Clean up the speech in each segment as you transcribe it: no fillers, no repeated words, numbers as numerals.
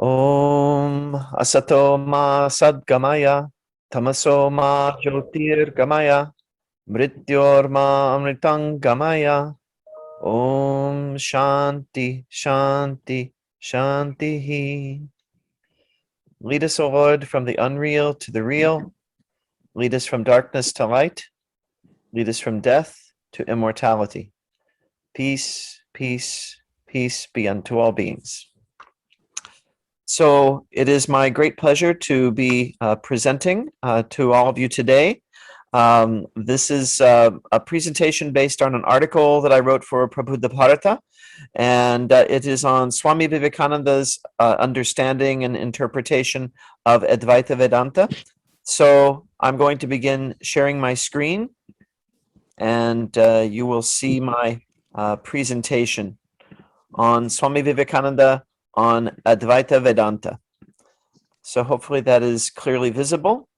Om Asato Ma Sadgamaya Tamaso Ma Jyotir Gamaya Mrityor Ma Amritang Gamaya Om Shanti Shanti Shanti. Lead us, O Lord, from the unreal to the real. Lead us from darkness to light. Lead us from death to immortality. Peace, peace, peace be unto all beings. So it is my great pleasure to be presenting to all of you today. This is a presentation based on an article that I wrote for Prabuddha Bharata, and it is on Swami Vivekananda's understanding and interpretation of Advaita Vedanta. So I'm going to begin sharing my screen, and you will see my presentation on Swami Vivekananda on Advaita Vedanta. So hopefully that is clearly visible.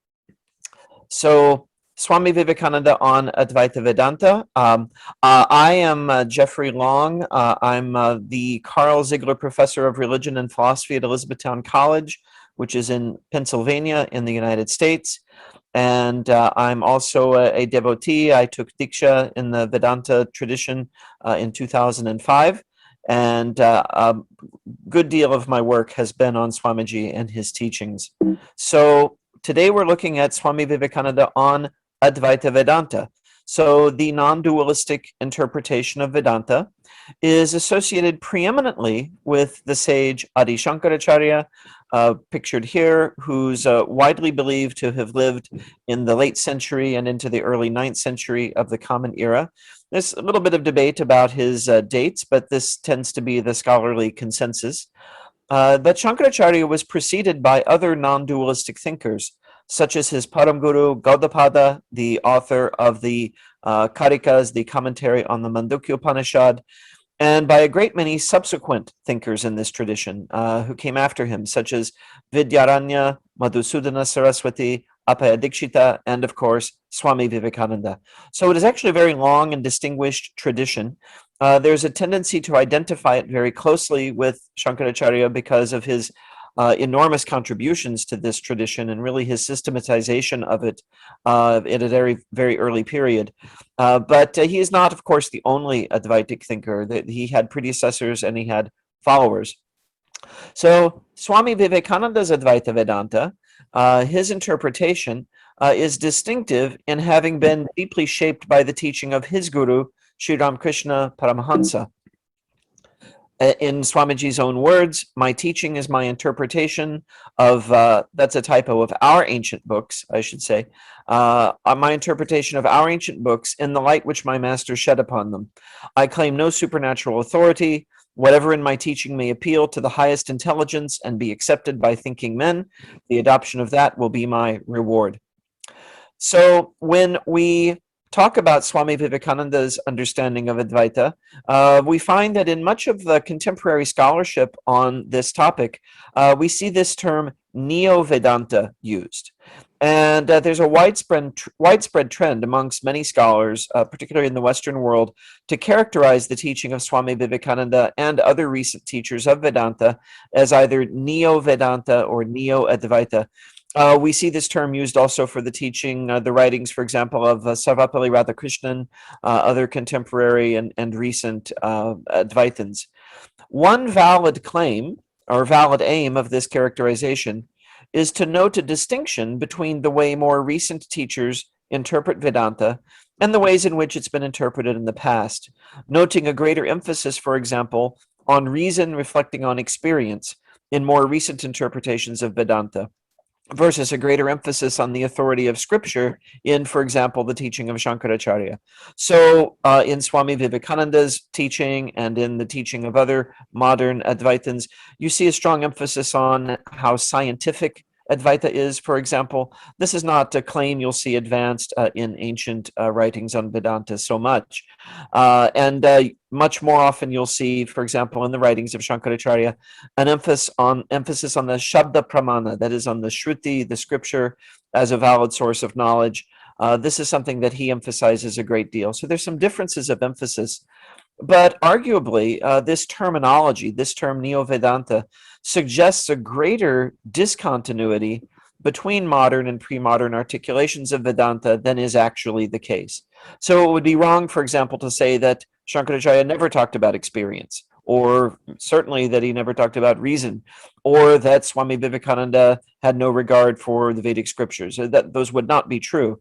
So Swami Vivekananda on Advaita Vedanta. I am Jeffrey Long. I'm the Carl Zeigler Professor of Religion and Philosophy at Elizabethtown College, which is in Pennsylvania in the United States. And I'm also a devotee. I took Diksha in the Vedanta tradition in 2005. And a good deal of my work has been on Swamiji and his teachings. So today we're looking at Swami Vivekananda on Advaita Vedanta. So the non-dualistic interpretation of Vedanta is associated preeminently with the sage Adi Shankaracharya, pictured here, who's widely believed to have lived in the late century and into the early 9th century of the Common Era. There's a little bit of debate about his dates, but this tends to be the scholarly consensus. But Shankaracharya was preceded by other non-dualistic thinkers, such as his Param Guru Gaudapada, the author of the Karikas, the commentary on the Mandukya Upanishad, and by a great many subsequent thinkers in this tradition who came after him, such as Vidyaranya, Madhusudana Saraswati, Apaya Dikshita, and of course, Swami Vivekananda. So it is actually a very long and distinguished tradition. There's a tendency to identify it very closely with Shankaracharya because of his enormous contributions to this tradition and really his systematization of it in a very, very early period. But he is not, of course, the only Advaitic thinker. He had predecessors and he had followers. So Swami Vivekananda's Advaita Vedanta, his interpretation is distinctive in having been deeply shaped by the teaching of his guru, Sri Ramakrishna Paramahansa. In Swamiji's own words, my teaching is my interpretation of, that's a typo, of our ancient books, I should say, my interpretation of our ancient books in the light which my master shed upon them. I claim no supernatural authority. Whatever in my teaching may appeal to the highest intelligence and be accepted by thinking men, the adoption of that will be my reward. So when we talk about Swami Vivekananda's understanding of Advaita, we find that in much of the contemporary scholarship on this topic, we see this term Neo-Vedanta used. And there's a widespread trend amongst many scholars, particularly in the Western world, to characterize the teaching of Swami Vivekananda and other recent teachers of Vedanta as either Neo-Vedanta or Neo-Advaita. We see this term used also for the teaching, the writings, for example, of Sarvapalli Radhakrishnan, other contemporary and recent Advaitins. One valid claim or valid aim of this characterization is to note a distinction between the way more recent teachers interpret Vedanta and the ways in which it's been interpreted in the past, noting a greater emphasis, for example, on reason reflecting on experience in more recent interpretations of Vedanta, versus a greater emphasis on the authority of scripture in, for example, the teaching of Shankaracharya. So in Swami Vivekananda's teaching and in the teaching of other modern Advaitins, you see a strong emphasis on how scientific Advaita is, for example. This is not a claim you'll see advanced in ancient writings on Vedanta so much. And much more often you'll see, for example, in the writings of Shankaracharya, an emphasis on the Shabda Pramana, that is on the Shruti, the scripture, as a valid source of knowledge. This is something that he emphasizes a great deal. So there's some differences of emphasis. But arguably, this terminology, this term Neo-Vedanta, suggests a greater discontinuity between modern and pre-modern articulations of Vedanta than is actually the case. So it would be wrong, for example, to say that Shankaracharya never talked about experience, or certainly that he never talked about reason, or that Swami Vivekananda had no regard for the Vedic scriptures. That those would not be true.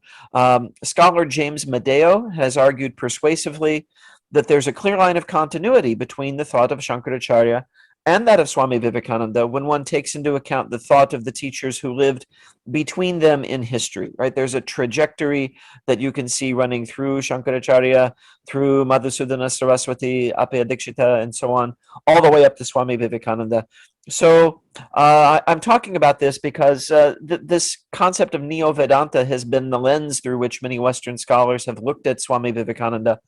Scholar James Madeo has argued persuasively that there's a clear line of continuity between the thought of Shankaracharya and that of Swami Vivekananda when one takes into account the thought of the teachers who lived between them in history, right? There's a trajectory that you can see running through Shankaracharya, through Madhusudana Saraswati, Appaya Dikshita, and so on, all the way up to Swami Vivekananda. So I'm talking about this because this concept of Neo-Vedanta has been the lens through which many Western scholars have looked at Swami Vivekananda.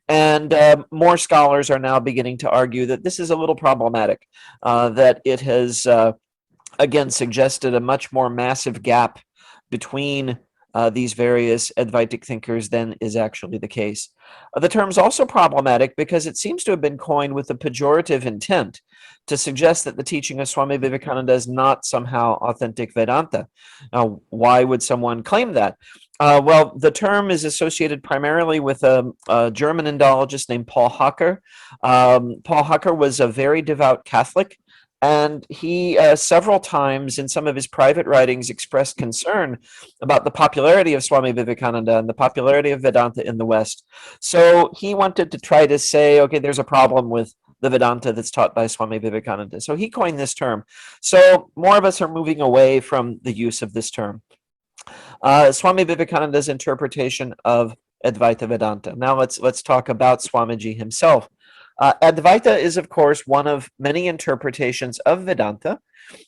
And more scholars are now beginning to argue that this is a little problematic, that it has, again, suggested a much more massive gap between these various Advaitic thinkers than is actually the case. The term's also problematic because it seems to have been coined with a pejorative intent to suggest that the teaching of Swami Vivekananda is not somehow authentic Vedanta. Now, why would someone claim that? Well, the term is associated primarily with a German Indologist named Paul Hacker. Paul Hacker was a very devout Catholic, and he several times in some of his private writings expressed concern about the popularity of Swami Vivekananda and the popularity of Vedanta in the West. So he wanted to try to say, okay, there's a problem with the Vedanta that's taught by Swami Vivekananda. So he coined this term. So more of us are moving away from the use of this term. Swami Vivekananda's interpretation of Advaita Vedanta. Now let's talk about Swamiji himself. Advaita is, of course, one of many interpretations of Vedanta.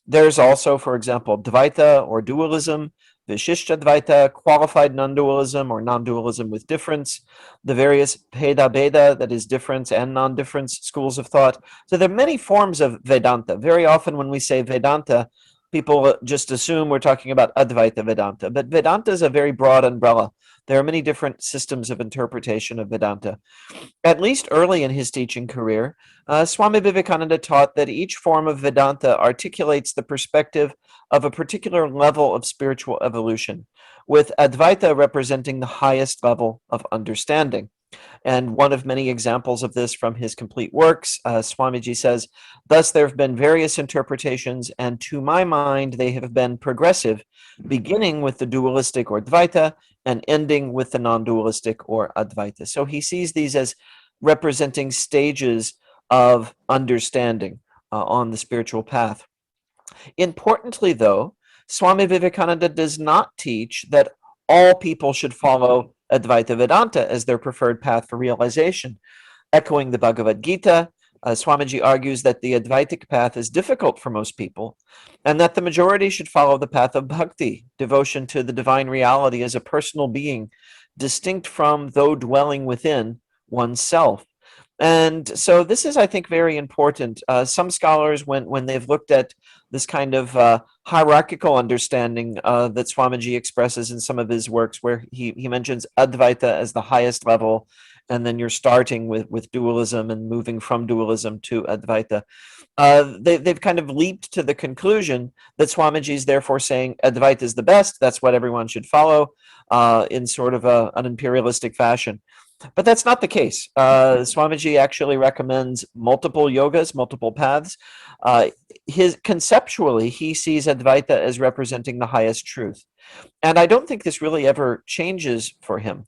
There's also, for example, Dvaita or dualism, Vishishtadvaita, qualified non-dualism or non-dualism with difference, the various Bheda Bheda, that is difference and non-difference schools of thought. So there are many forms of Vedanta. Very often when we say Vedanta, people just assume we're talking about Advaita Vedanta, but Vedanta is a very broad umbrella. There are many different systems of interpretation of Vedanta. At least early in his teaching career, Swami Vivekananda taught that each form of Vedanta articulates the perspective of a particular level of spiritual evolution, with Advaita representing the highest level of understanding. And one of many examples of this from his complete works, Swamiji says, thus there have been various interpretations, and to my mind, they have been progressive, beginning with the dualistic or Dvaita and ending with the non-dualistic or Advaita. So he sees these as representing stages of understanding on the spiritual path. Importantly, though, Swami Vivekananda does not teach that all people should follow Advaita Vedanta as their preferred path for realization. Echoing the Bhagavad Gita, Swamiji argues that the Advaitic path is difficult for most people, and that the majority should follow the path of bhakti, devotion to the divine reality as a personal being, distinct from, though dwelling within, oneself. And so this is, I think, very important. Some scholars, when they've looked at this kind of hierarchical understanding that Swamiji expresses in some of his works, where he mentions Advaita as the highest level, and then you're starting with dualism and moving from dualism to Advaita. They've kind of leaped to the conclusion that Swamiji is therefore saying Advaita is the best, that's what everyone should follow, in sort of an imperialistic fashion. But that's not the case. Swamiji actually recommends multiple yogas, multiple paths. Conceptually, he sees Advaita as representing the highest truth. And I don't think this really ever changes for him.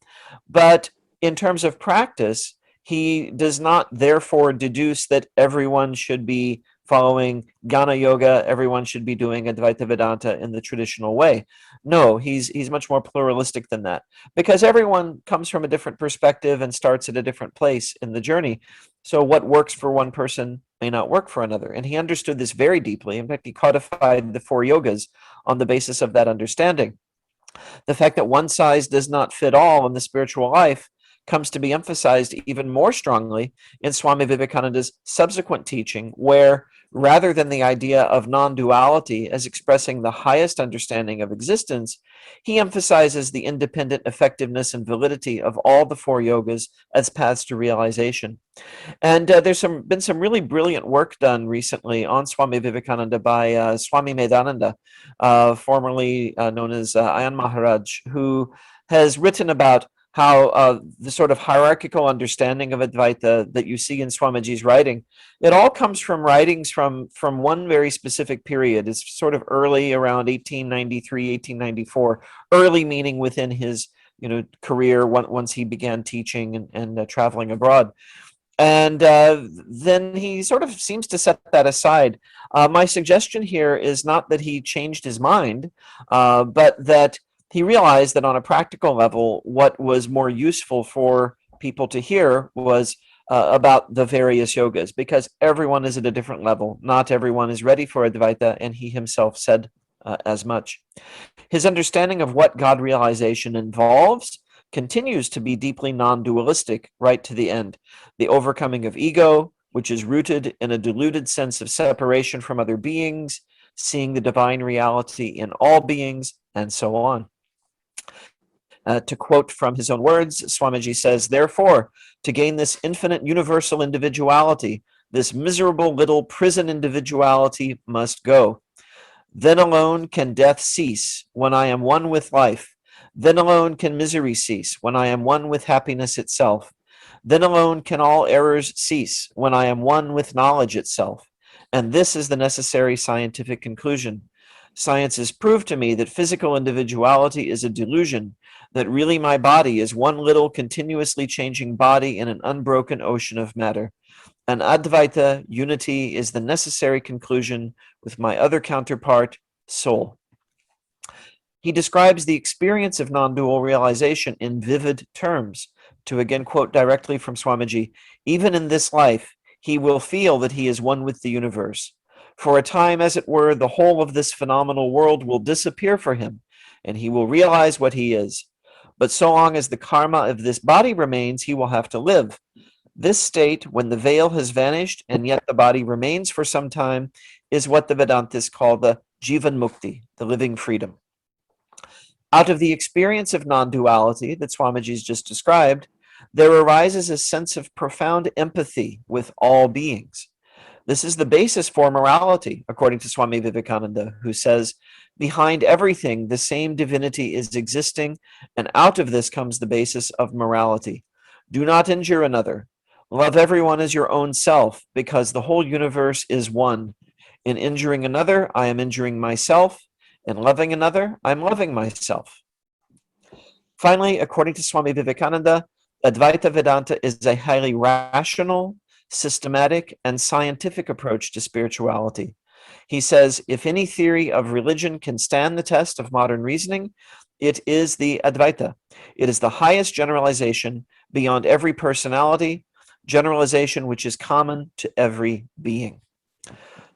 But in terms of practice, he does not therefore deduce that everyone should be following Jnana Yoga, everyone should be doing Advaita Vedanta in the traditional way. No, he's much more pluralistic than that, because everyone comes from a different perspective and starts at a different place in the journey. So what works for one person may not work for another. And he understood this very deeply. In fact, he codified the 4 yogas on the basis of that understanding. The fact that one size does not fit all in the spiritual life comes to be emphasized even more strongly in Swami Vivekananda's subsequent teaching, where rather than the idea of non-duality as expressing the highest understanding of existence, he emphasizes the independent effectiveness and validity of all the four yogas as paths to realization. And there's been some really brilliant work done recently on Swami Vivekananda by Swami Medananda, formerly known as Ayan Maharaj, who has written about how the sort of hierarchical understanding of Advaita that you see in Swamiji's writing, it all comes from writings from one very specific period. It's sort of early, around 1893, 1894, early meaning within his career once he began teaching and traveling abroad. And then he sort of seems to set that aside. My suggestion here is not that he changed his mind, but that he realized that on a practical level, what was more useful for people to hear was about the various yogas, because everyone is at a different level. Not everyone is ready for Advaita, and he himself said as much. His understanding of what God realization involves continues to be deeply non-dualistic right to the end. The overcoming of ego, which is rooted in a deluded sense of separation from other beings, seeing the divine reality in all beings, and so on. To quote from his own words, Swamiji says, "Therefore, to gain this infinite universal individuality, this miserable little prison individuality must go. Then alone can death cease, when I am one with life. Then alone can misery cease, when I am one with happiness itself. Then alone can all errors cease, when I am one with knowledge itself. And this is the necessary scientific conclusion. Science has proved to me that physical individuality is a delusion, that really my body is one little continuously changing body in an unbroken ocean of matter. And Advaita unity is the necessary conclusion with my other counterpart, soul." He describes the experience of non-dual realization in vivid terms. To again quote directly from Swamiji, "Even in this life, he will feel that he is one with the universe. For a time, as it were, the whole of this phenomenal world will disappear for him, and he will realize what he is. But so long as the karma of this body remains, he will have to live. This state, when the veil has vanished and yet the body remains for some time, is what the Vedāntis call the Jivan Mukti, the living freedom." Out of the experience of non-duality that Swamiji's just described, there arises a sense of profound empathy with all beings. This is the basis for morality, according to Swami Vivekananda, who says, "Behind everything, the same divinity is existing, and out of this comes the basis of morality. Do not injure another. Love everyone as your own self, because the whole universe is one. In injuring another, I am injuring myself. In loving another, I'm loving myself." Finally, according to Swami Vivekananda, Advaita Vedanta is a highly rational, systematic, and scientific approach to spirituality. He says, if any theory of religion can stand the test of modern reasoning, it is the Advaita. It is the highest generalization beyond every personality, generalization which is common to every being.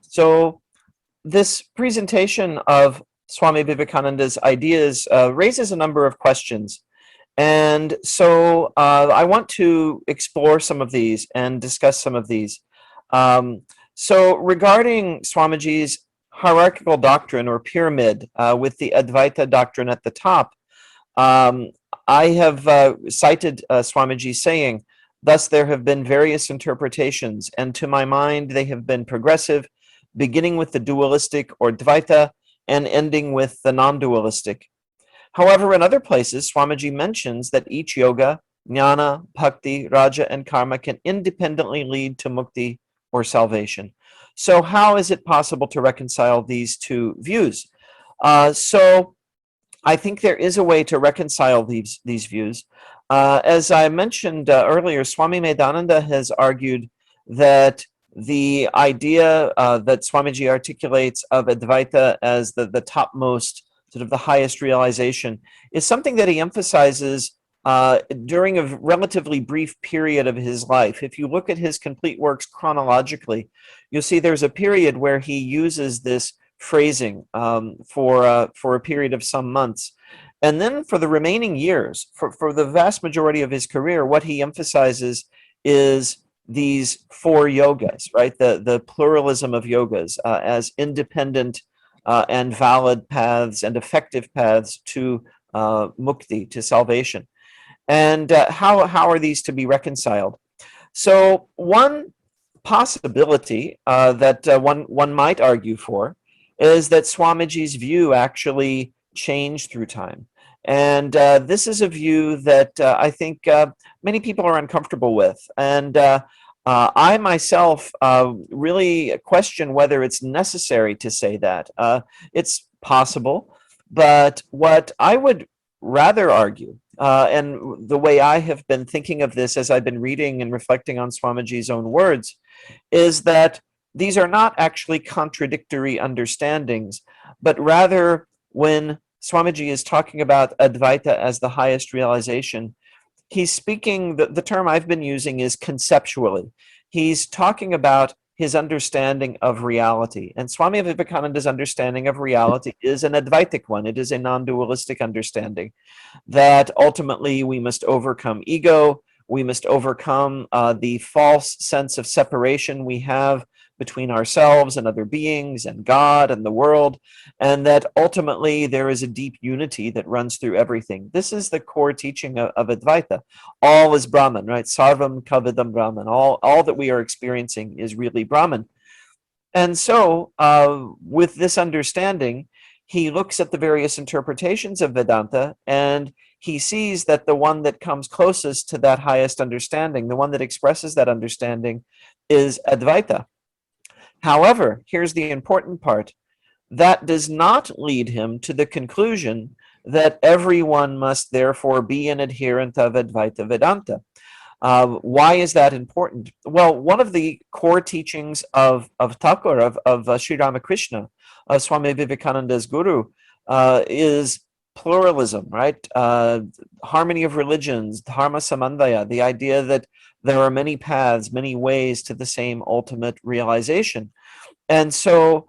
So this presentation of Swami Vivekananda's ideas raises a number of questions. And so I want to explore some of these and discuss some of these. So regarding Swamiji's hierarchical doctrine or pyramid with the Advaita doctrine at the top, I have cited Swamiji saying, "Thus there have been various interpretations, and to my mind they have been progressive, beginning with the dualistic or Dvaita and ending with the non-dualistic." However, in other places, Swamiji mentions that each yoga, jnana, bhakti, raja, and karma can independently lead to mukti or salvation. So how is it possible to reconcile these two views? So I think there is a way to reconcile these views. As I mentioned earlier, Swami Medananda has argued that the idea that Swamiji articulates of Advaita as the topmost, sort of the highest realization, is something that he emphasizes during a relatively brief period of his life. If you look at his complete works chronologically, you'll see there's a period where he uses this phrasing for a period of some months. And then for the remaining years, for the vast majority of his career, what he emphasizes is these four yogas, right? The pluralism of yogas as independent and valid paths and effective paths to mukti, to salvation. And how are these to be reconciled? So one possibility that one might argue for is that Swamiji's view actually changed through time. And this is a view that I think many people are uncomfortable with. And I myself really question whether it's necessary to say that. It's possible, but what I would rather argue, and the way I have been thinking of this as I've been reading and reflecting on Swamiji's own words, is that these are not actually contradictory understandings, but rather when Swamiji is talking about Advaita as the highest realization, he's speaking, the term I've been using is conceptually. He's talking about his understanding of reality. And Swami Vivekananda's understanding of reality is an Advaitic one. It is a non-dualistic understanding that ultimately we must overcome ego, we must overcome the false sense of separation we have between ourselves and other beings and God and the world, and that ultimately there is a deep unity that runs through everything. This is the core teaching of Advaita. All is Brahman, right? Sarvam kavidam Brahman. All that we are experiencing is really Brahman. And so with this understanding, he looks at the various interpretations of Vedanta and he sees that the one that comes closest to that highest understanding, the one that expresses that understanding, is Advaita. However, here's the important part. That does not lead him to the conclusion that everyone must therefore be an adherent of Advaita Vedanta. Why is that important? Well, one of the core teachings of Thakur, of Sri Ramakrishna, of Swami Vivekananda's guru, is pluralism, right? Harmony of religions, dharma samandaya, the idea that there are many paths, many ways to the same ultimate realization. And so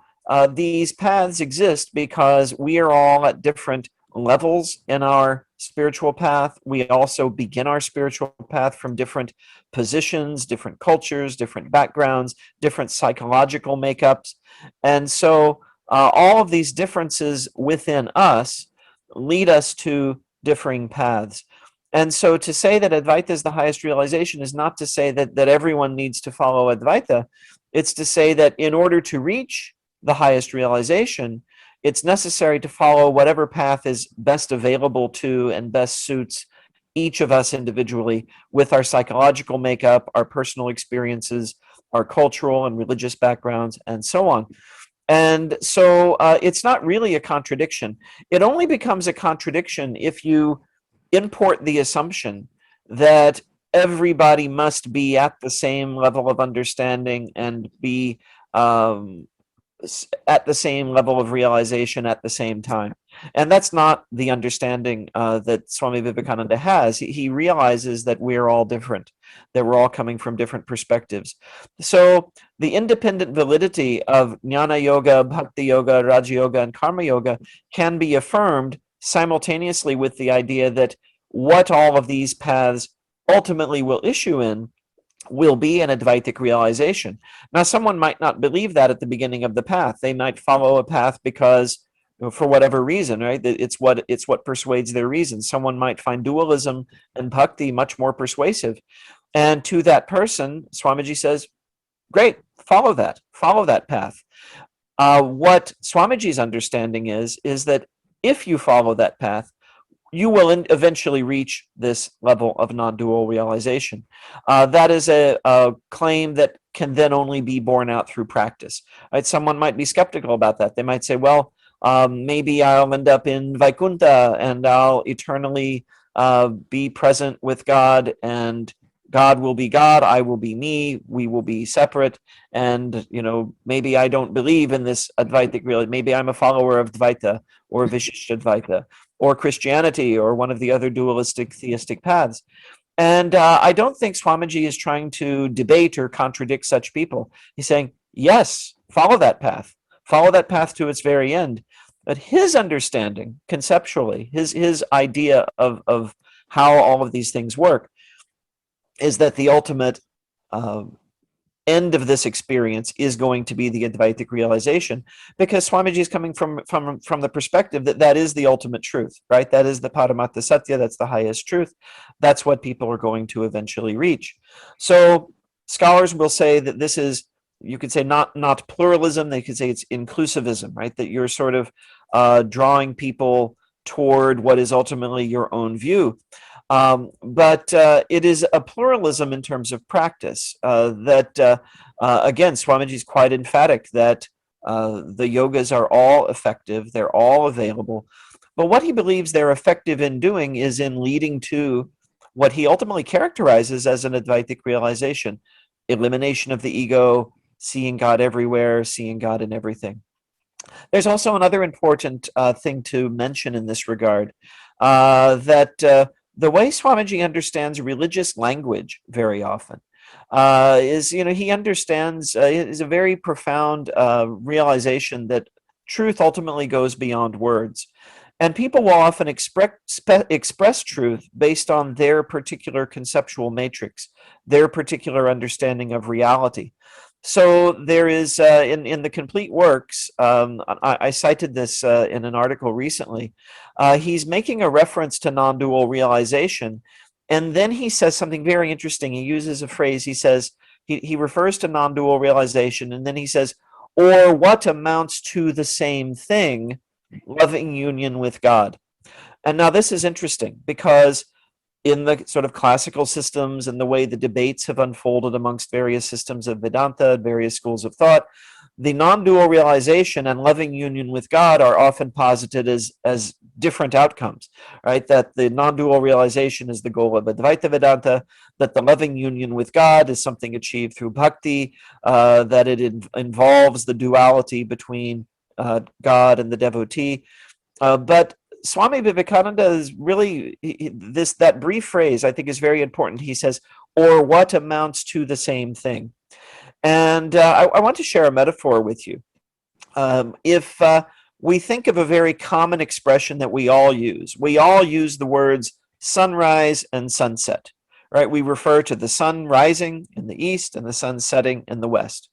these paths exist because we are all at different levels in our spiritual path. We also begin our spiritual path from different positions, different cultures, different backgrounds, different psychological makeups. And so all of these differences within us lead us to differing paths. And so to say that Advaita is the highest realization is not to say that everyone needs to follow Advaita. It's to say that in order to reach the highest realization, it's necessary to follow whatever path is best available to and best suits each of us individually with our psychological makeup, our personal experiences, our cultural and religious backgrounds, and so on. And so it's not really a contradiction. It only becomes a contradiction if you import the assumption that everybody must be at the same level of understanding and be at the same level of realization at the same time. And that's not the understanding that Swami Vivekananda has. He realizes that we're all different, that we're all coming from different perspectives. So the independent validity of Jnana Yoga, Bhakti Yoga, Raja Yoga, and Karma Yoga can be affirmed simultaneously with the idea that what all of these paths ultimately will issue in will be an Advaitic realization. Now, someone might not believe that at the beginning of the path. They might follow a path because, for whatever reason, right? It's what persuades their reason. Someone might find dualism and bhakti much more persuasive. And to that person, Swamiji says, great, follow that path. What Swamiji's understanding is that if you follow that path, you will eventually reach this level of non-dual realization. That is a claim that can then only be borne out through practice. Right? Someone might be skeptical about that. They might say, well, maybe I'll end up in Vaikuntha and I'll eternally be present with God, and God will be God, I will be me, we will be separate, and maybe I don't believe in this Advaitic reality. Maybe I'm a follower of Dvaita or Vishishtadvaita or Christianity or one of the other dualistic theistic paths. And I don't think Swamiji is trying to debate or contradict such people. He's saying, yes, follow that path to its very end. But his understanding, conceptually, his idea of how all of these things work, is that the ultimate end of this experience is going to be the Advaitic realization, because Swamiji is coming from the perspective that that is the ultimate truth, right? That is the Paramatta Satya, that's the highest truth. That's what people are going to eventually reach. So scholars will say that this is, you could say, not pluralism, they could say it's inclusivism, right? That you're sort of drawing people toward what is ultimately your own view. But it is a pluralism in terms of practice. Again, Swamiji is quite emphatic that the yogas are all effective, they're all available. But what he believes they're effective in doing is in leading to what he ultimately characterizes as an Advaitic realization: elimination of the ego, seeing God everywhere, seeing God in everything. There's also another important thing to mention in this regard, that the way Swamiji understands religious language very often is, he understands, is a very profound realization that truth ultimately goes beyond words. And people will often express truth based on their particular conceptual matrix, their particular understanding of reality. So there is, in the complete works, I cited this in an article recently, he's making a reference to non-dual realization, and then he says something very interesting. He uses a phrase, he says, he refers to non-dual realization, and then he says, or what amounts to the same thing, loving union with God. And now this is interesting, because in the sort of classical systems and the way the debates have unfolded amongst various systems of Vedanta, various schools of thought, the non-dual realization and loving union with God are often posited as different outcomes, right? That the non-dual realization is the goal of Advaita Vedanta, that the loving union with God is something achieved through bhakti, that it involves the duality between God and the devotee. But Swami Vivekananda is really, that brief phrase I think is very important. He says, or what amounts to the same thing. And I want to share a metaphor with you. If we think of a very common expression that we all use the words sunrise and sunset, right? We refer to the sun rising in the east and the sun setting in the west.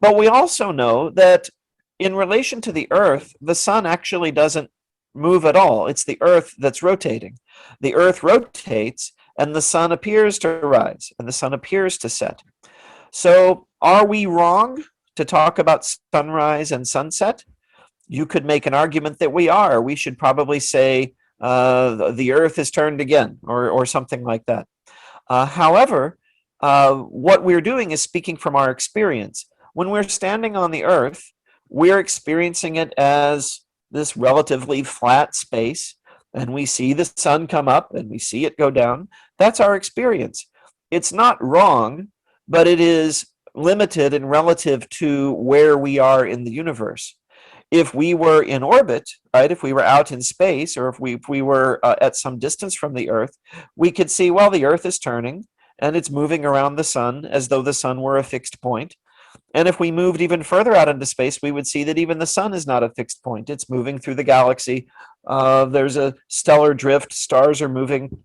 But we also know that in relation to the earth, the sun actually doesn't move at all. It's the earth that's rotating. The earth rotates and the sun appears to rise and the sun appears to set. So are we wrong to talk about sunrise and sunset? You could make an argument that we are. We should probably say the earth is turned again, or something like that. However, what we're doing is speaking from our experience. When we're standing on the earth, we're experiencing it as this relatively flat space, and we see the sun come up and we see it go down. That's our experience. It's not wrong, but it is limited and relative to where we are in the universe. If we were in orbit, right, if we were out in space, or if we were at some distance from the earth, we could see, well, the earth is turning and it's moving around the sun as though the sun were a fixed point. And if we moved even further out into space, we would see that even the sun is not a fixed point. It's moving through the galaxy. There's a stellar drift. Stars are moving,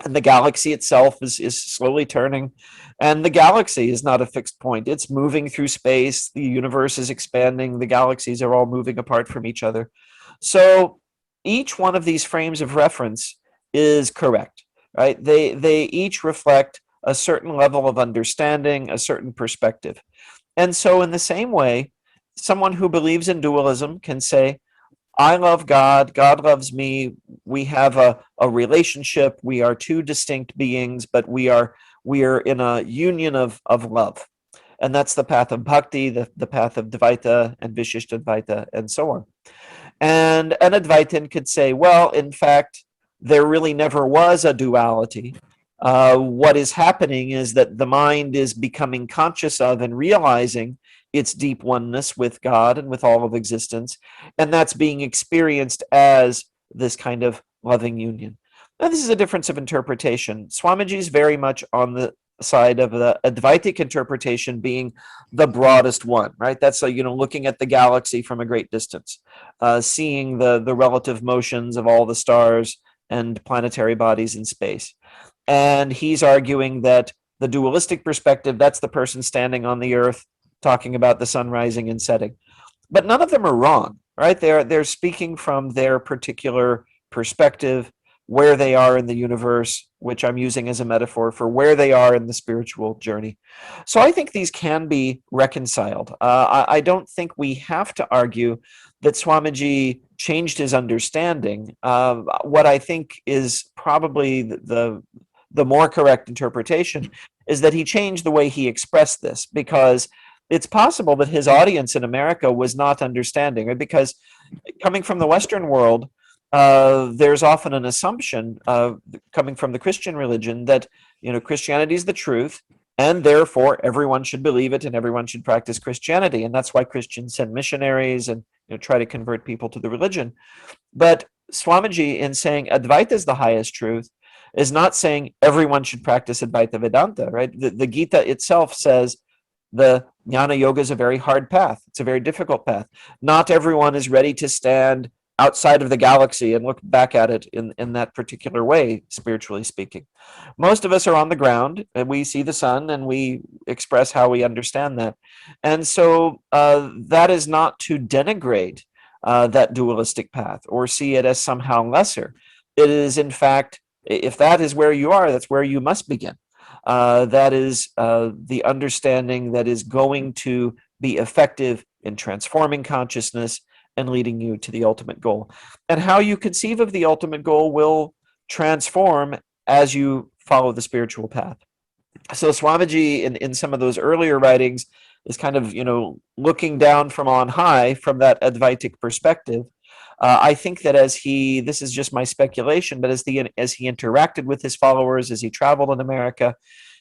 and the galaxy itself is slowly turning. And the galaxy is not a fixed point. It's moving through space. The universe is expanding. The galaxies are all moving apart from each other. So each one of these frames of reference is correct, right? They each reflect a certain level of understanding, a certain perspective. And so in the same way, someone who believes in dualism can say, I love God, God loves me, we have a relationship, we are two distinct beings, but we are in a union of love. And that's the path of bhakti, the path of Dvaita and Vishishtadvaita, and so on. And an Advaitin could say, well, in fact, there really never was a duality. What is happening is that the mind is becoming conscious of and realizing its deep oneness with God and with all of existence, and that's being experienced as this kind of loving union. Now, this is a difference of interpretation. Swamiji is very much on side of the Advaitic interpretation being the broadest one, right? That's looking at the galaxy from a great distance, seeing the relative motions of all the stars and planetary bodies in space. And he's arguing that the dualistic perspective, that's the person standing on the earth talking about the sun rising and setting. But none of them are wrong, right? They're speaking from their particular perspective, where they are in the universe, which I'm using as a metaphor for where they are in the spiritual journey. So I think these can be reconciled. I don't think we have to argue that Swamiji changed his understanding. What I think is probably the more correct interpretation is that he changed the way he expressed this, because it's possible that his audience in America was not understanding, right? Because coming from the Western world, there's often an assumption coming from the Christian religion that Christianity is the truth, and therefore everyone should believe it and everyone should practice Christianity, and that's why Christians send missionaries and try to convert people to the religion. But Swamiji, in saying Advaita is the highest truth, is not saying everyone should practice Advaita Vedanta, right? The Gita itself says the Jnana Yoga is a very hard path. It's a very difficult path. Not everyone is ready to stand outside of the galaxy and look back at it in that particular way, spiritually speaking. Most of us are on the ground, and we see the sun, and we express how we understand that. And so that is not to denigrate that dualistic path or see it as somehow lesser. It is, in fact, if that is where you are, that's where you must begin. That is the understanding that is going to be effective in transforming consciousness and leading you to the ultimate goal. And how you conceive of the ultimate goal will transform as you follow the spiritual path. So Swamiji, in some of those earlier writings, is kind of looking down from on high from that Advaitic perspective. I think that this is just my speculation, but as he interacted with his followers, as he traveled in America,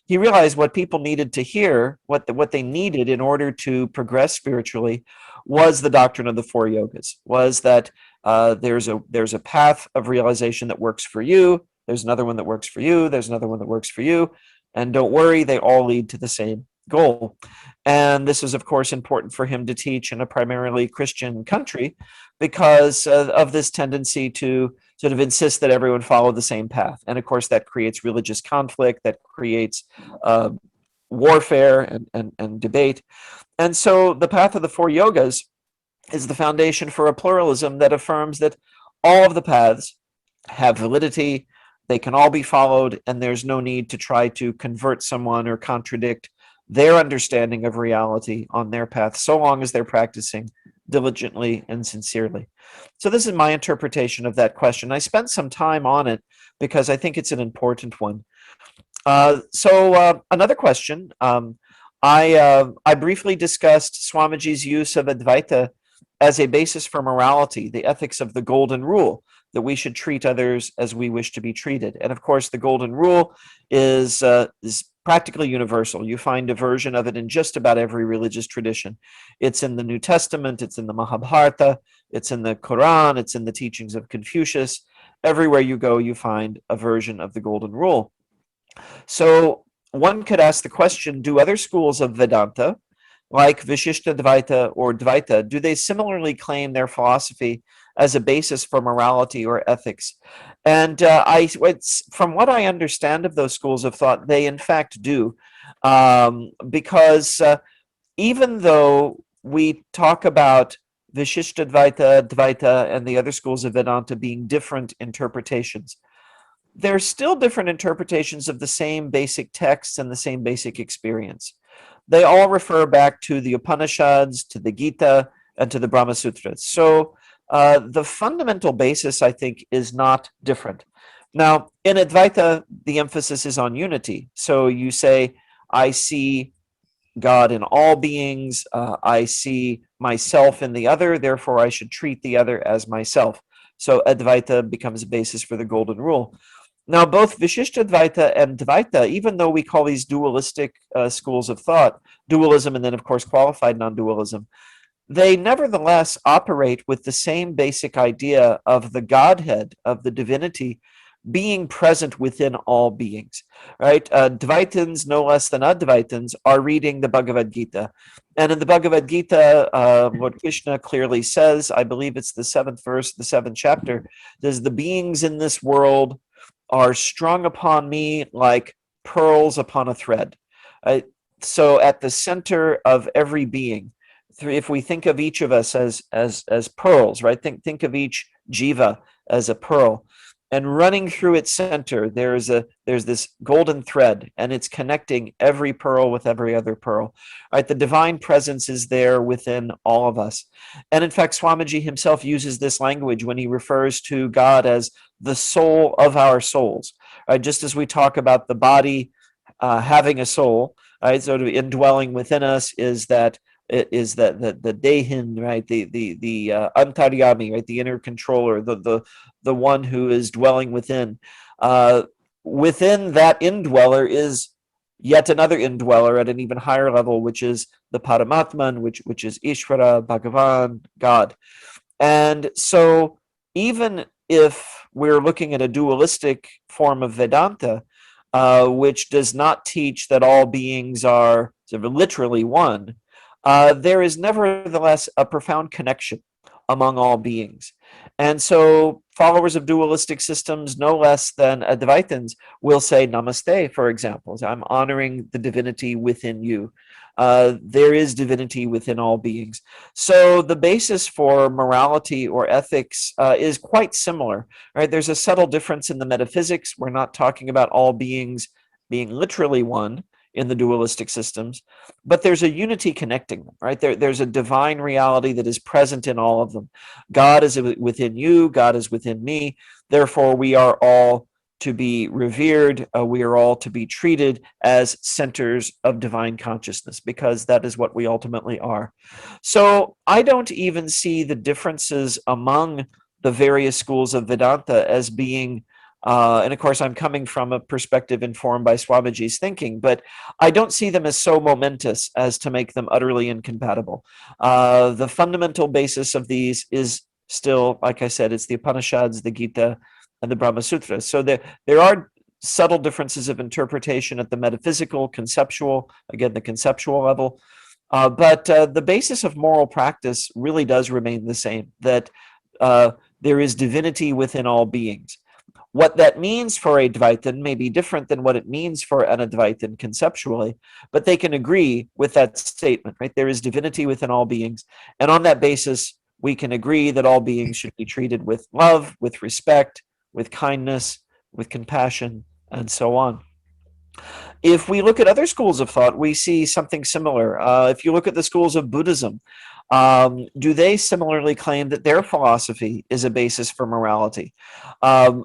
he realized what people needed to hear, what they needed in order to progress spiritually, was the doctrine of the four yogas. Was that there's a path of realization that works for you. There's another one that works for you. There's another one that works for you, and don't worry, they all lead to the same goal. And this is, of course, important for him to teach in a primarily Christian country because of this tendency to sort of insist that everyone follow the same path. And of course, that creates religious conflict, that creates warfare and debate. And so the path of the four yogas is the foundation for a pluralism that affirms that all of the paths have validity, they can all be followed, and there's no need to try to convert someone or contradict their understanding of reality on their path, so long as they're practicing diligently and sincerely. So this is my interpretation of that question. I spent some time on it because I think it's an important one. So another question. I briefly discussed Swamiji's use of Advaita as a basis for morality, the ethics of the golden rule, that we should treat others as we wish to be treated. And of course, the golden rule is practically universal. You find a version of it in just about every religious tradition. It's in the New Testament, it's in the Mahabharata, it's in the Quran, it's in the teachings of Confucius. Everywhere you go, you find a version of the golden rule. So one could ask the question, do other schools of Vedanta, like Vishishtadvaita or Dvaita, do they similarly claim their philosophy as a basis for morality or ethics? And from what I understand of those schools of thought, they in fact do, because even though we talk about Vishishtadvaita, Dvaita, and the other schools of Vedanta being different interpretations, they're still different interpretations of the same basic texts and the same basic experience. They all refer back to the Upanishads, to the Gita, and to the Brahma Sutras. So the fundamental basis, I think, is not different. Now, in Advaita, the emphasis is on unity. So you say, I see God in all beings, I see myself in the other, therefore I should treat the other as myself. So Advaita becomes a basis for the golden rule. Now, both Vishishtadvaita and Dvaita, even though we call these dualistic schools of thought, dualism and then, of course, qualified non-dualism, they nevertheless operate with the same basic idea of the Godhead, of the divinity, being present within all beings, right? Dvaitins, no less than Advaitins, are reading the Bhagavad Gita. And in the Bhagavad Gita, what Krishna clearly says, I believe it's the 7th verse, the 7th chapter, says, the beings in this world are strung upon me like pearls upon a thread. Uh, so at the center of every being, if we think of each of us as pearls, right? Think of each jiva as a pearl, and running through its center, there's this golden thread, and it's connecting every pearl with every other pearl. Right? The divine presence is there within all of us, and in fact, Swamiji himself uses this language when he refers to God as the soul of our souls. Right? Just as we talk about the body having a soul, right? So indwelling within us is that the dehin, right? The antaryami, right? The inner controller, the one who is dwelling within. Within that indweller is yet another indweller at an even higher level, which is the Paramatman, which is Ishvara, Bhagavan, God. And so even if we're looking at a dualistic form of Vedanta, which does not teach that all beings are sort of literally one, there is nevertheless a profound connection among all beings. And so followers of dualistic systems, no less than Advaitins, will say namaste, for example. I'm honoring the divinity within you. There is divinity within all beings. So the basis for morality or ethics is quite similar. Right? There's a subtle difference in the metaphysics. We're not talking about all beings being literally one in the dualistic systems, but there's a unity connecting them, right? There's a divine reality that is present in all of them. God is within you, God is within me, therefore we are all to be revered, we are all to be treated as centers of divine consciousness, because that is what we ultimately are. So I don't even see the differences among the various schools of Vedanta as being and of course, I'm coming from a perspective informed by Swamiji's thinking, but I don't see them as so momentous as to make them utterly incompatible. The fundamental basis of these is still, like I said, it's the Upanishads, the Gita, and the Brahma Sutras. So there are subtle differences of interpretation at the metaphysical, conceptual, again, the conceptual level. But the basis of moral practice really does remain the same, that there is divinity within all beings. What that means for a Dvaitin may be different than what it means for an Advaitin conceptually, but they can agree with that statement, right? There is divinity within all beings, and on that basis, we can agree that all beings should be treated with love, with respect, with kindness, with compassion, and so on. If we look at other schools of thought, we see something similar. If you look at the schools of Buddhism, do they similarly claim that their philosophy is a basis for morality?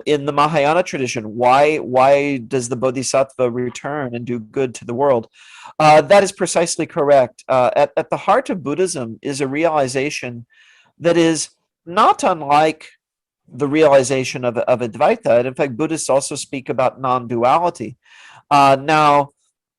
In the Mahayana tradition, why does the Bodhisattva return and do good to the world? That is precisely correct. At the heart of Buddhism is a realization that is not unlike the realization of Advaita. And in fact, Buddhists also speak about non-duality. Now,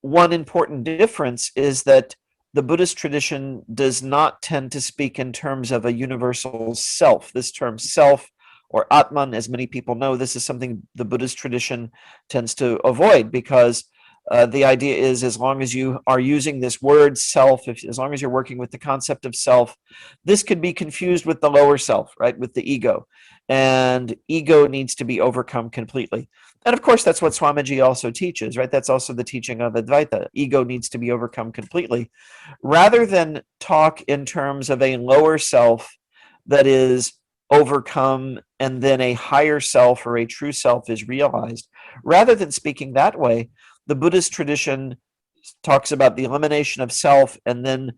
one important difference is that the Buddhist tradition does not tend to speak in terms of a universal self. This term self or Atman, as many people know, this is something the Buddhist tradition tends to avoid, because the idea is, as long as you are using this word self, as long as you're working with the concept of self, this could be confused with the lower self, right, with the ego. And ego needs to be overcome completely. And of course, that's what Swamiji also teaches, right? That's also the teaching of Advaita. Ego needs to be overcome completely. Rather than talk in terms of a lower self that is overcome and then a higher self or a true self is realized, rather than speaking that way, the Buddhist tradition talks about the elimination of self, and then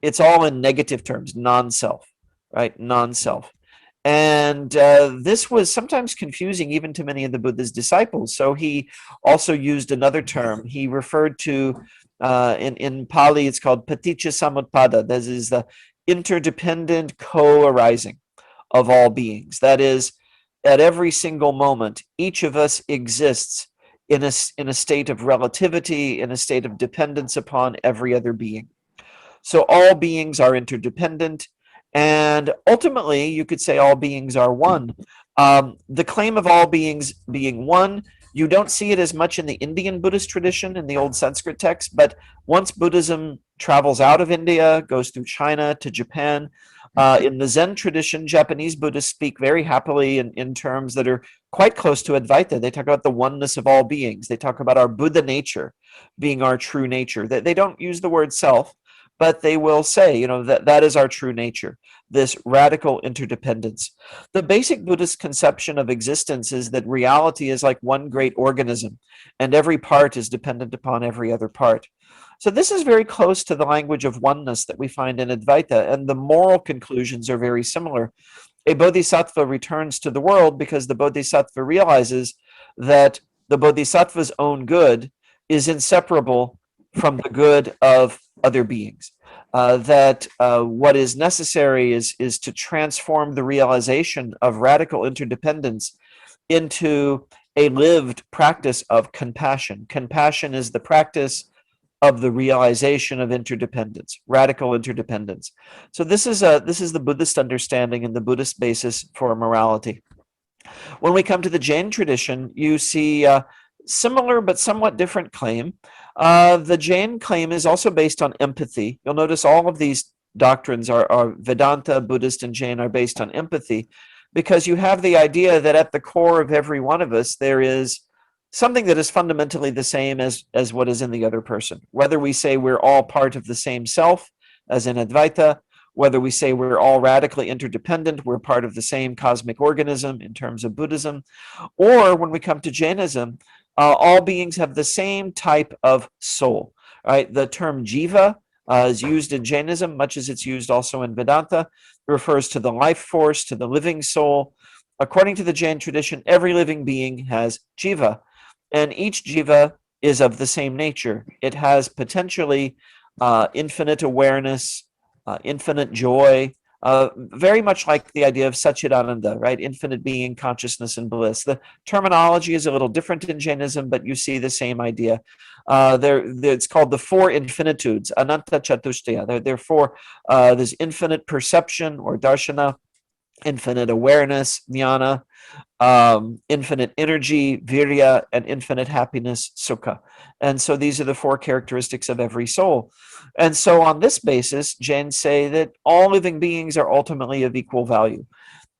it's all in negative terms, non-self, right? Non-self. And this was sometimes confusing even to many of the Buddha's disciples. So he also used another term. He referred to, in Pali, it's called paticca samutpada. That is the interdependent co-arising of all beings. That is, at every single moment, each of us exists in a state of relativity, in a state of dependence upon every other being. So all beings are interdependent, and ultimately, you could say all beings are one. The claim of all beings being one, you don't see it as much in the Indian Buddhist tradition in the old Sanskrit text, but once Buddhism travels out of India, goes through China to Japan, in the Zen tradition, Japanese Buddhists speak very happily in terms that are quite close to Advaita. They talk about the oneness of all beings. They talk about our Buddha nature being our true nature. They don't use the word self, but they will say, that is our true nature, this radical interdependence. The basic Buddhist conception of existence is that reality is like one great organism, and every part is dependent upon every other part. So this is very close to the language of oneness that we find in Advaita, and the moral conclusions are very similar. A bodhisattva returns to the world because the bodhisattva realizes that the bodhisattva's own good is inseparable from the good of other beings. That what is necessary is to transform the realization of radical interdependence into a lived practice of compassion. Compassion is the practice of the realization of interdependence, radical interdependence. So this is the Buddhist understanding and the Buddhist basis for morality. When we come to the Jain tradition, you see similar but somewhat different claim. The Jain claim is also based on empathy. You'll notice all of these doctrines are Vedanta, Buddhist, and Jain are based on empathy, because you have the idea that at the core of every one of us there is something that is fundamentally the same as what is in the other person. Whether we say we're all part of the same self, as in Advaita, whether we say we're all radically interdependent, we're part of the same cosmic organism in terms of Buddhism, or when we come to Jainism, all beings have the same type of soul. Right? The term jiva is used in Jainism, much as it's used also in Vedanta. It refers to the life force, to the living soul. According to the Jain tradition, every living being has jiva, and each jiva is of the same nature. It has potentially infinite awareness, infinite joy, very much like the idea of Satchidananda, right? Infinite being, consciousness, and bliss. The terminology is a little different in Jainism, but you see the same idea. It's called the four infinitudes, Ananta Chatushtaya. Therefore, there's infinite perception or darshana, infinite awareness, jnana, infinite energy, virya, and infinite happiness, sukha. And so these are the four characteristics of every soul. And so on this basis, Jains say that all living beings are ultimately of equal value.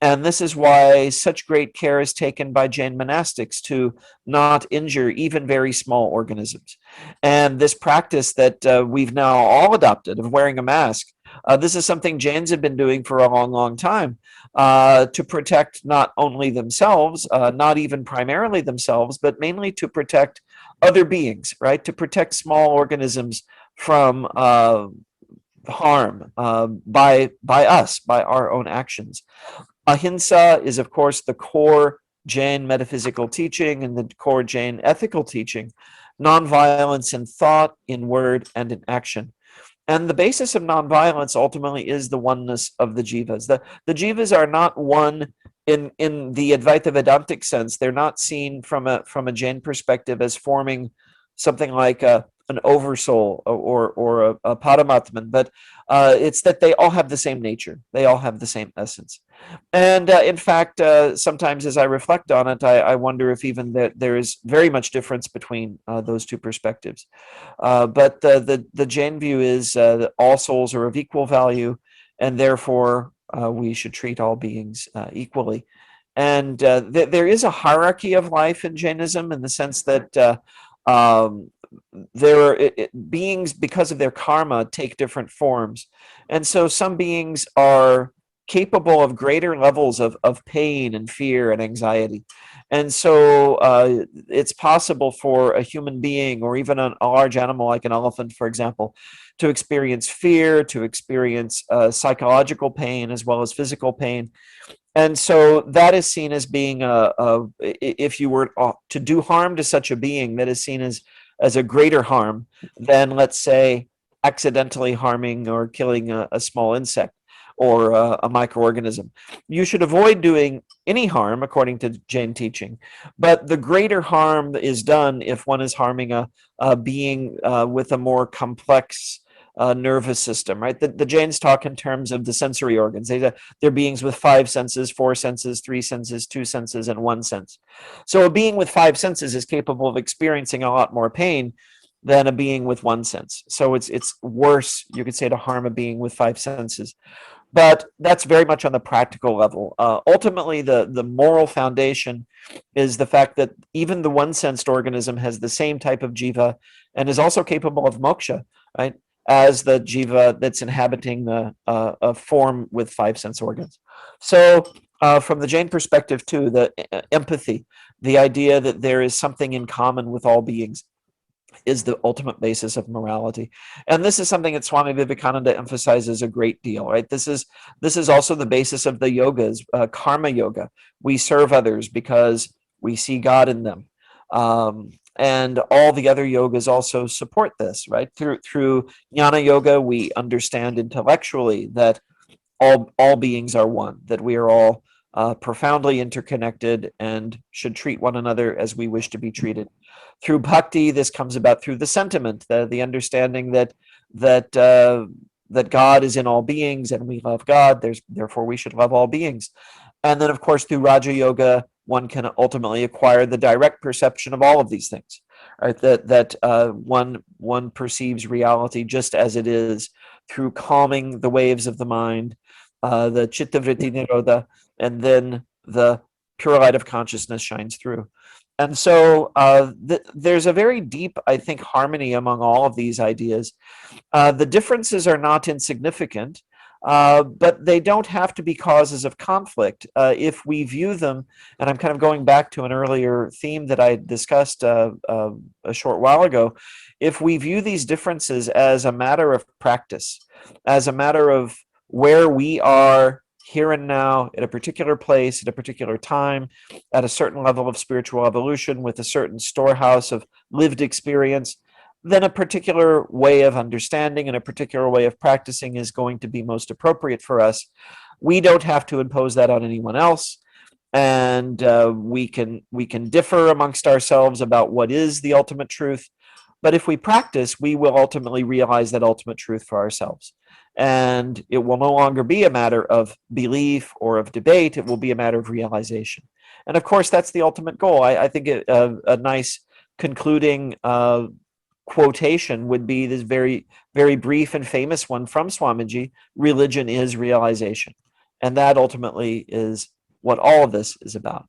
And this is why such great care is taken by Jain monastics to not injure even very small organisms. And this practice that we've now all adopted of wearing a mask, this is something Jains have been doing for a long, long time to protect not only themselves, not even primarily themselves, but mainly to protect other beings, right? To protect small organisms from harm by us, by our own actions. Ahimsa is, of course, the core Jain metaphysical teaching and the core Jain ethical teaching. Nonviolence in thought, in word, and in action. And the basis of nonviolence ultimately is the oneness of the jivas. The jivas are not one in the Advaita Vedantic sense. They're not seen from a Jain perspective as forming something like an oversoul or a Paramatman, but it's that they all have the same nature. They all have the same essence. And in fact, sometimes as I reflect on it, I wonder if even there is very much difference between those two perspectives. But the Jain view is that all souls are of equal value, and therefore we should treat all beings equally. And there is a hierarchy of life in Jainism in the sense that beings, because of their karma, take different forms. And so some beings are capable of greater levels of pain and fear and anxiety. And so it's possible for a human being or even a large animal like an elephant, for example, to experience fear, to experience psychological pain as well as physical pain. And so that is seen as being if you were to do harm to such a being, that is seen as a greater harm than, let's say, accidentally harming or killing a small insect or a microorganism. You should avoid doing any harm according to Jain teaching, but the greater harm is done if one is harming a being with a more complex nervous system, right? The Jains talk in terms of the sensory organs. They're beings with 5 senses, 4 senses, 3 senses, 2 senses, and 1 sense. So a being with 5 senses is capable of experiencing a lot more pain than a being with 1 sense. So it's worse, you could say, to harm a being with 5 senses. But that's very much on the practical level. Ultimately, the moral foundation is the fact that even the one-sensed organism has the same type of jiva and is also capable of moksha, right? As the jiva that's inhabiting a form with 5 sense organs. So, from the Jain perspective, too, the empathy, the idea that there is something in common with all beings, is the ultimate basis of morality. And this is something that Swami Vivekananda emphasizes a great deal, right? This is also the basis of the yogas, karma yoga. We serve others because we see God in them. And all the other yogas also support this, right? Through jnana yoga, we understand intellectually that all beings are one, that we are all profoundly interconnected and should treat one another as we wish to be treated. Through bhakti, this comes about through the sentiment, the understanding that God is in all beings and we love God. Therefore, we should love all beings. And then, of course, through Raja Yoga, one can ultimately acquire the direct perception of all of these things, right? That one perceives reality just as it is through calming the waves of the mind, the chitta vritti nirodha, and then the pure light of consciousness shines through. And so there's a very deep, I think, harmony among all of these ideas. The differences are not insignificant, but they don't have to be causes of conflict. If we view them, and I'm kind of going back to an earlier theme that I discussed a short while ago, if we view these differences as a matter of practice, as a matter of where we are here and now, at a particular place, at a particular time, at a certain level of spiritual evolution, with a certain storehouse of lived experience, then a particular way of understanding and a particular way of practicing is going to be most appropriate for us. We don't have to impose that on anyone else, and we can differ amongst ourselves about what is the ultimate truth. But if we practice, we will ultimately realize that ultimate truth for ourselves. And it will no longer be a matter of belief or of debate. It will be a matter of realization. And of course, that's the ultimate goal. I think a nice concluding quotation would be this very, very brief and famous one from Swamiji: religion is realization. And that ultimately is what all of this is about.